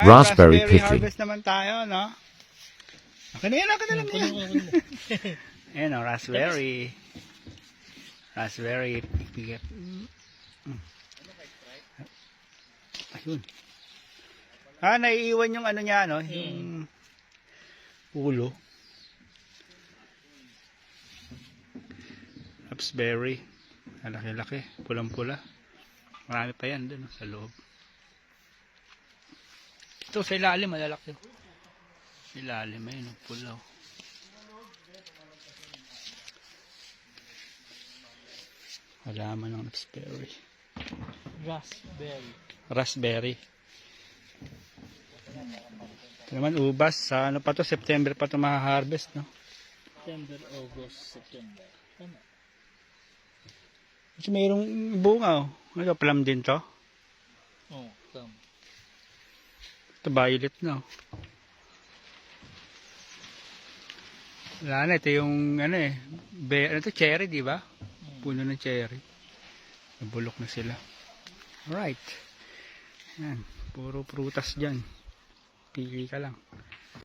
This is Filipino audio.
raspberry picking. Harvest naman tayo, no? Okay na yan, okay na lang yan. Ayan o, raspberry. Raspberry. Ayun. Naiiwan yung ano niya, no? Yung ulo. Raspberry. Laki-laki. Pulang-pula. Marami pa yan dun sa loob. Ito sa ilalim, malalaki. Ilalim, ayun, pulaw. Halaman ng raspberry. Raspberry. Ito naman ubas. Sa ano pa to? September pa to maha-harvest, no? September, August, September. Tama. Kasi mayroong bunga, oh. Ano, plum din to? Oo, tama. Ito violet, no? Wala na, ito yung ano eh. Ano to, cherry, di ba? Puno ng cherry. Nabulok na sila. Alright. Yan. Puro prutas dyan. Pili ka lang.